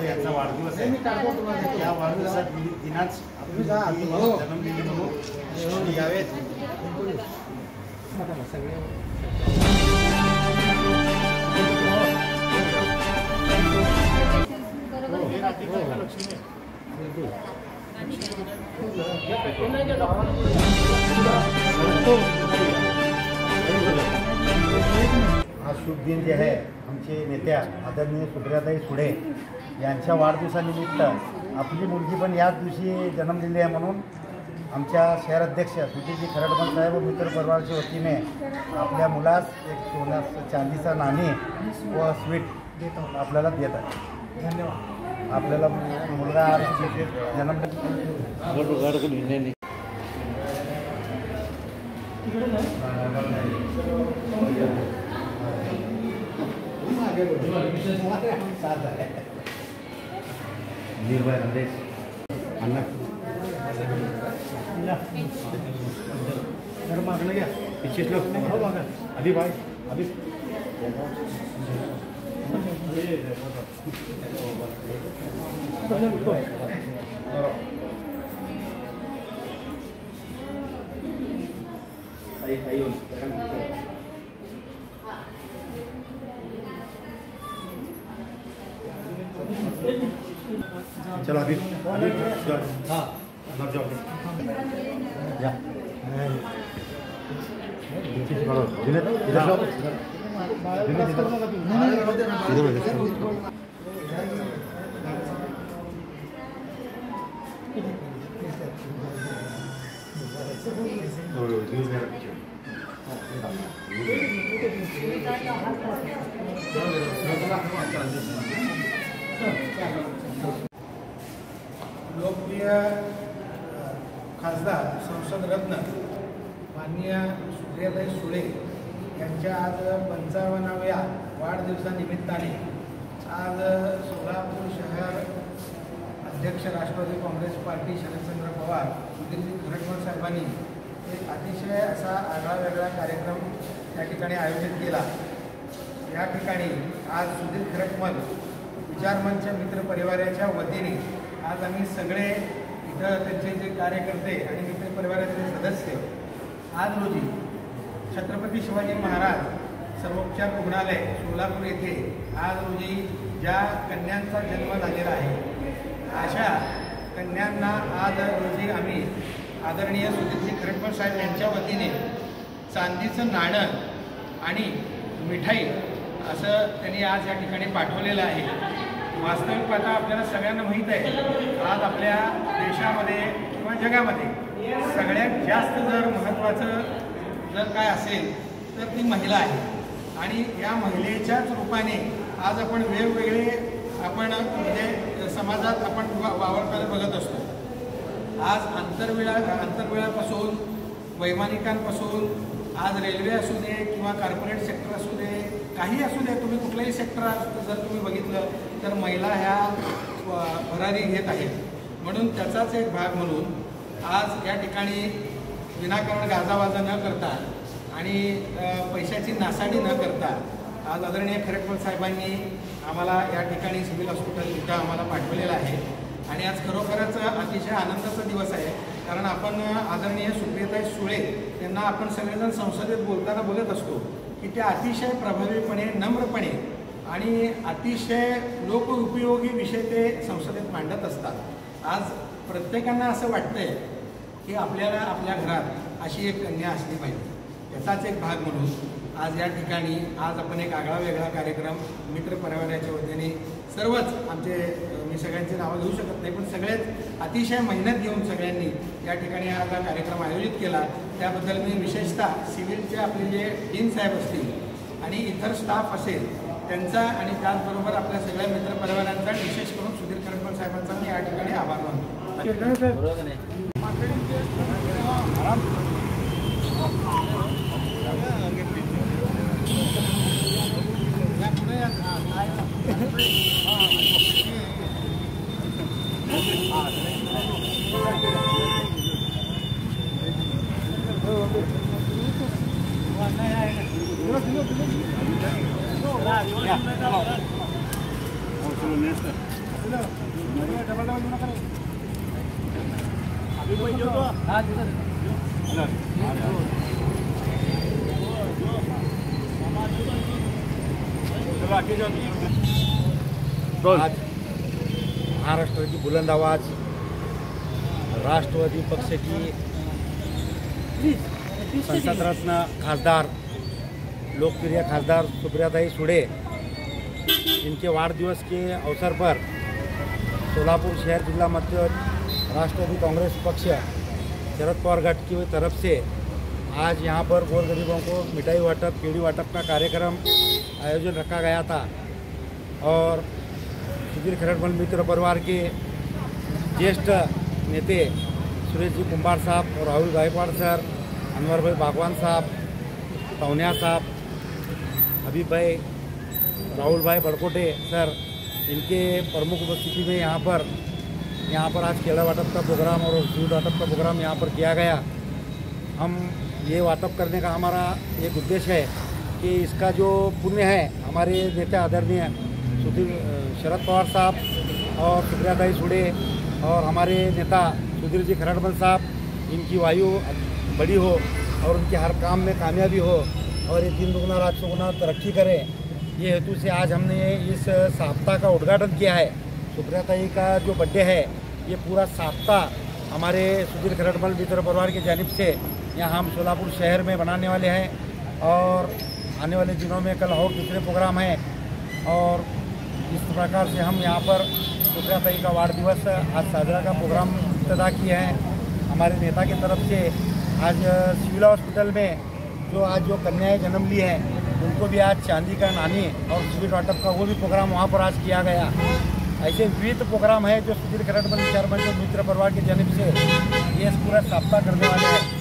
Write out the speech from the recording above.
यांचा वाढदिवस आहे। या वाढदिवसात दिनाच जन्मदिनी म्हणून यावेत। आज शुभ दिन जे आहे आमचे नेत्या आदरणीय सुप्रियाताई सुळे यांच्या वाढदिवसानिमित्त आपली मुलगी पण याच दिवशी जन्मदिली आहे म्हणून आमच्या शहर अध्यक्ष सुधीरजी खरडमल साहेब व मित्र परिवाराच्या वतीने आपल्या मुलास एक सोन्या चांदीचा नाणी व स्वीट आपल्याला देत आहे। धन्यवाद। आपल्याला मुलगा जन्मदिन निर्भय नंदेश अन्ना मागणं घ्या पीछे लोग अभी भाई अभी चलो अभी हाँ लग जाओ या लोकप्रिय खासदार संसद रत्न माननीय सुप्रियाताई सुळे यांच्या आज 55व्या वाढदिवसानिमित्ताने आज सोलापूर शहर अध्यक्ष राष्ट्रवादी काँग्रेस पार्टी शरदचंद्र पवार सुधीरजी खरडमल साहेबांनी एक अतिशय असा आगळावेगळा कार्यक्रम या ठिकाणी आयोजित केला। या ठिकाणी आज सुधीर खरडमल विचारमंच मित्र परिवाराच्या वतीने आज आम्ही सगळे इथं त्यांचे जे कार्यकर्ते आणि मित्र परिवाराचे सदस्य आज रोजी छत्रपती शिवाजी महाराज सर्वोपचार रुग्णालय सोलापूर येथे आज रोजी ज्या कन्यांचा जन्म झालेला आहे अशा कन्यांना आज रोजी आम्ही आदरणीय सुधीरजी खरडमल साहेब यांच्या वतीने चांदीचं नाणं आणि मिठाई असं त्यांनी आज या ठिकाणी पाठवलेलं आहे। वास्तविक पाहता आपल्याला सगळ्यांना माहीत आहे आज आपल्या देशामध्ये किंवा जगामध्ये सगळ्यात जास्त जर महत्त्वाचं जर काय असेल तर ती महिला आहे आणि या महिलेच्याच रूपाने आज आपण वेगवेगळे आपण म्हणजे समाजात आपण वावरताना बघत असतो। आज आंतरवेळापासून वैमानिकांपासून आज रेल्वे असू दे किंवा कॉर्पोरेट सेक्टर असू दे काही असू दे तुम्ही कुठलंही सेक्टर जर तुम्ही बघितलं तर महिला ह्या भरारी घेत आहेत। म्हणून त्याचाच एक भाग म्हणून आज या ठिकाणी विनाकारण गाजावाजा न करता आणि पैशाची नासाडी न करता आज आदरणीय खरडमल साहेबांनी आम्हाला या ठिकाणी सिव्हिल हॉस्पिटल इथं आम्हाला पाठवलेलं आहे आणि आज खरोखरच अतिशय आनंदाचा दिवस आहे। कारण आपण आदरणीय सुप्रियाताई सुळे यांना आपण सगळेजण संसदेत बोलताना बोलत असतो की त्या अतिशय प्रभावीपणे नम्रपणे आणि अतिशय लोकोपयोगी विषय ते संसदेत मांडत असतात। आज प्रत्येकांना असं वाटतंय की आपल्याला आपल्या घरात अशी एक कन्या असली पाहिजे। त्याचाच एक भाग म्हणून आज या ठिकाणी आज आपण एक आगळा वेगळा कार्यक्रम मित्र परिवाराच्या वतीने सर्वच आमचे मी सगळ्यांची नावं घेऊ शकत नाही पण सगळेच अतिशय मेहनत घेऊन सगळ्यांनी या ठिकाणी हा कार्यक्रम आयोजित केला। त्याबद्दल मी विशेषतः सिव्हिलचे आपले जे डीन साहेब असतील आणि इतर स्टाफ असेल त्यांचा आणि त्याचबरोबर आपल्या सगळ्या मित्रपरिवारांचा विशेष करून सुधीर खरडमल साहेबांचा मी या ठिकाणी आभार मानतो। आज महाराष्ट्राची बुलंद आवाज राष्ट्रवादी पक्षाची संसदरत्न खासदार लोकप्रिय खासदार सुप्रियाताई सुळे इनके वारदिवस के अवसर पर सोलापुर शहर जिला मध्य राष्ट्रवादी कांग्रेस पक्ष शरद पवार गट की तरफ से आज यहाँ पर गोर गरीबों को मिठाई वाटप पेड़ी वाटप का कार्यक्रम आयोजन रखा गया था और सुधीर खरड़मल मित्र परिवार के ज्येष्ठ नेते सुरेश जी कुंभार साहब और राहुल गायकवाड़ सर, अनवर भाई बागवान साहब, तौनिया साहब, हबीब भाई, राहुल भाई बड़कोटे सर, इनके प्रमुख उपस्थिति में यहाँ पर आज केला वाटप का प्रोग्राम और स्वीट वाटप का प्रोग्राम यहाँ पर किया गया। हम ये वाटप करने का हमारा एक उद्देश्य है कि इसका जो पुण्य है हमारे नेता आदरणीय शरद पवार साहब और सुप्रियाताई सुळे और हमारे नेता सुधीर जी खरड़मल साहब, इनकी वायु बड़ी हो और उनके हर काम में कामयाबी हो और ये 3 दुगुना रात चौगुना तरक्की करें, ये हेतु से आज हमने इस सप्ताह का उद्घाटन किया है। सुप्रियाताई का जो बर्थडे है ये पूरा सप्ताह हमारे सुधीर खरड़मल मित्र परिवार की जानिब से यहाँ हम सोलापुर शहर में बनाने वाले हैं और आने वाले दिनों में कल और दूसरे प्रोग्राम हैं और इस प्रकार से हम यहाँ पर सुप्रियाताई का वार दिवस आज साजरा का प्रोग्राम इब्तिदा किए हैं। हमारे नेता की तरफ से आज सिविल हॉस्पिटल में जो कन्याएं जन्म ली हैं उनको भी आज चांदी का नानी और स्वीट वाटप का वो भी प्रोग्राम वहाँ पर आज किया गया। ऐसे विविध प्रोग्राम है जो सुधीर खरड़मल मित्र परिवार की जानिब से ये पूरा सप्ताह करने वाले हैं।